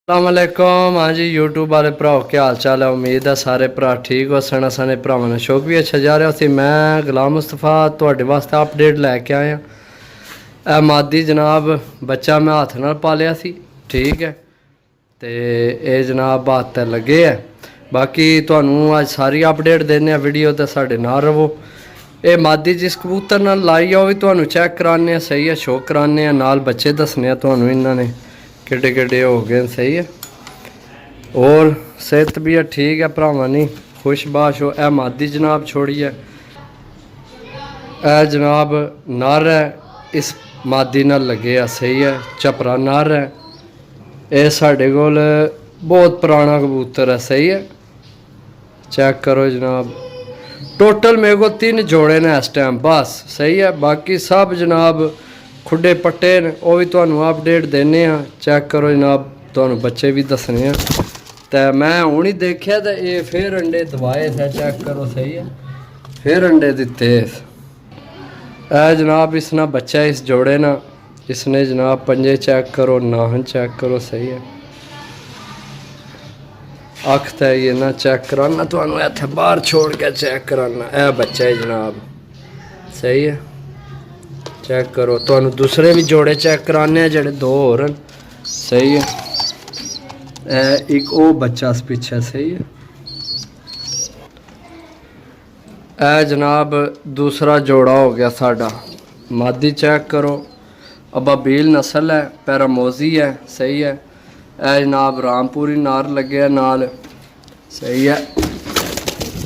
अस्सलामुअलैकुम। हाँ जी यूट्यूब वाले भराओ क्या हाल चाल है। उम्मीद है सारे भरा ठीक हो सन। साने भरावां ने शौक भी अच्छा जा रहा सी। मैं गुलाम मुस्तफा तुहाडे वास्ते अपडेट लैके आया। ए मादी जनाब बच्चा मैं हाथ नाल पालिया सी, ठीक है। तो ये जनाब हाथ लगे है। बाकी तुहानू अज सारी अपडेट देने वीडियो तो साढ़े नाल रवो। ये मादी जिस कबूतर नाल लाई आ भी तुहानू चेक कराने सही है, शौक कराने नाल बच्चे दसने तुहानू इन्होंने किड्डे किड्डे हो गए सही है। और सेहत भी है ठीक है भरावानी खुशबाश हो। ए मादी जनाब छोड़ी है, ए जनाब नर है इस मादी नाल लगे है सही है। झपरा नर है। ये साढ़े कोल बहुत पुराना कबूतर है सही है। चेक करो जनाब टोटल मेरे को 3 जोड़े ने इस टाइम बस सही है। बाकी सब जनाब खुडे पट्टे ने वो भी तुहानू अपडेट देने। चेक करो जनाब तुहानू बच्चे भी दसने हैं। तो मैं हूँ ही देखिया तो ये फिर अंडे दवाए थे। चेक करो सही है, फिर अंडे दिते। ए जनाब इसना बच्चा इस जोड़े ना इसने जनाब पंजे चेक करो, नाहन चेक करो सही है। अख तो ये ना चेक कराना तुहानू इत्थे बाहर छोड़ के चेक कराना। ए बच्चा है जनाब सही है। चेक करो तुहानू दूसरे भी जोड़े चेक कराने जेडे 2 होर सही है। एक वो बच्चा इस पिछे सही है। ए जनाब दूसरा जोड़ा हो गया साडा मादी। चेक करो अबाबील नस्ल है, पैरामोजी है सही है। ए जनाब रामपुरी नार लगे नाल सही है।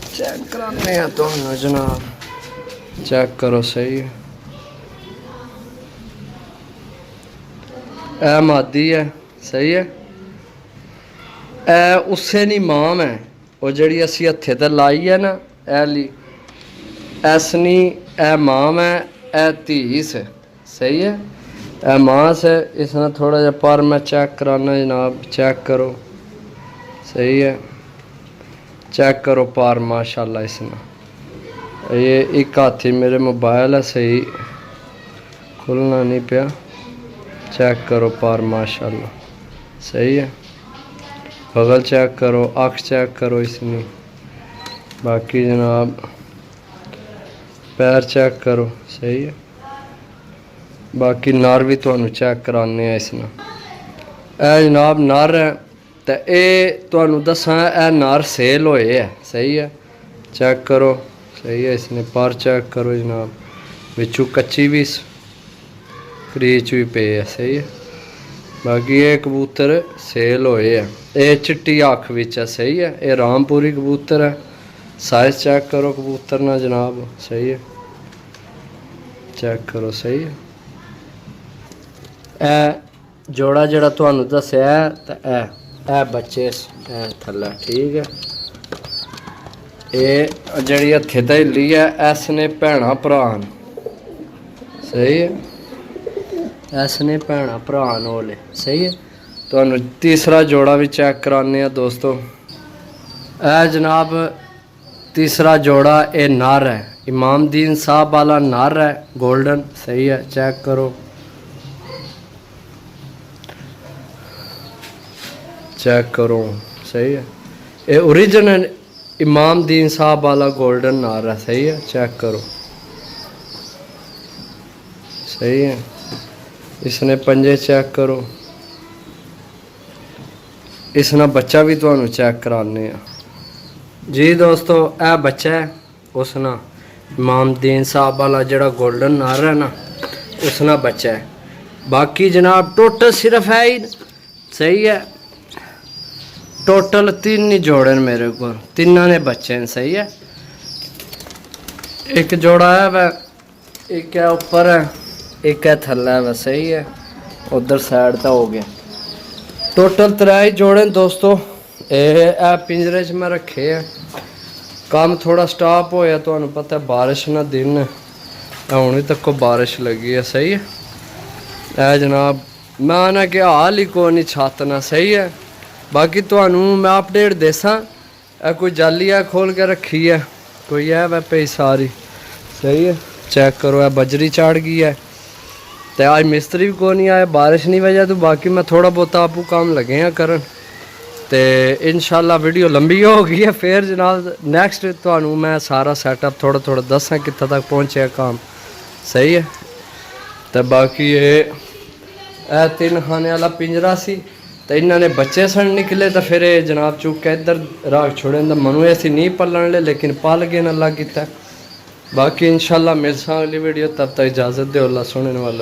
चेक कराने तो जनाब चेक करो सही है। ए मादी है सही है। ए उससे नहीं माम है वो जड़ी असी हथे ते लाई है ना ए ली ऐसनी ए माम है ए धीस सही है। ए मास है इसने थोड़ा जा पर मैं चेक कराना जनाब। चेक करो सही है। चेक करो पार माशाल्लाह इसने ये एक हाथी मेरे मोबाइल है सही खुलना नहीं पिया। चेक करो पार माशाल्लाह सही है। बगल चेक करो, अख चेक करो इसने। बाकी जनाब पैर चेक करो सही है। बाकी नर भी तुहानू चेक कराने इसना। ए जनाब नर है तो ये तुहानू दसा ए नर सेल होए है सही है। चेक करो सही है। इसने पर चेक करो जनाब विचू कच्ची भी क्रीच भी पे है सही है। बाकी ये कबूतर सेल होए है। ये चिट्टी अख विच है सही है। ये रामपुरी कबूतर है। साइज चेक करो कबूतर ना जनाब सही है। चेक करो सही है। ए जोड़ा जड़ा तुहानू दस्या है तो ए बच्चे थल्ले ठीक है। ये जड़ी हथे ते हिली है इस ने भैणा भरा सही है। इस ने भैणा भरा वाले सही है। तुहानू तीसरा जोड़ा भी चेक कराने दोस्तों। ए जनाब तीसरा जोड़ा ये नर है इमामदीन साहब वाला नर है गोल्डन सही है। चेक करो चेक करो सही है। ये ओरिजिनल इमामदीन साहब वाला गोल्डन नर है सही है। चेक करो सही है। इसने पंजे चेक करो। इसना बच्चा भी तुहानू चेक कराने जी दोस्तों। ए बच्चा है उसना इमामदीन साहब वाला जड़ा गोल्डन नर है ना उसना बच्चा है। बाकी जनाब टोटल सिर्फ है ही सही है। टोटल 3 ही जोड़े मेरे को, 3 ने बच्चे हैं सही है। एक जोड़ा है वह एक है ऊपर है एक है थल्ला है वह सही है। उधर साइड तो हो गया टोटल 3 ही जोड़े दोस्तों। ए पिंजरे च मैं रखे है। काम थोड़ा स्टॉप होया तुहानू पता है बारिश ना दिन हुण तक को बारिश लगी है सही है। ए जनाब मैं आना कि हाल ही को नहीं छातना सही है। बाकी तुहानू मैं अपडेट देसा कोई जाली है खोल के रखी है कोई है वह पे सारी सही है। चेक करो है बजरी चाड़ गई है ਤੇ ਅੱਜ ਮਿਸਤਰੀ ਵੀ ਕੋਈ ਨਹੀਂ ਆਇਆ ਬਾਰਿਸ਼ ਨਹੀਂ ਵਜ੍ਹਾ ਤੋਂ ਬਾਕੀ ਮੈਂ ਥੋੜਾ ਬਹੁਤਾ ਆਪੂ ਕੰਮ ਲੱਗੇ ਆ ਕਰਨ ਤੇ ਇਨਸ਼ਾਅੱਲਾ ਵੀਡੀਓ ਲੰਬੀ ਹੋ ਗਈ ਹੈ ਫਿਰ ਜਨਾਬ ਨੈਕਸਟ ਤੁਹਾਨੂੰ ਮੈਂ ਸਾਰਾ ਸੈਟਅਪ ਥੋੜਾ ਥੋੜਾ ਦੱਸਾਂ ਕਿੱਥੇ ਤੱਕ ਪਹੁੰਚਿਆ ਕੰਮ ਸਹੀ ਹੈ ਤੇ ਬਾਕੀ ਇਹ 3 ਖਾने वाला पिंजरा सी तो इन्होंने बच्चे सन निकले तो फिर जनाब चुक के इधर राख छोड़े तो मनु ऐसी नहीं पलन ले लेकिन पाल गए अल्लाह किता बाकी इंशाल्लाह मिलसा अगली वीडियो तब तक इजाज़त दो अल्लाह सुनने वाला।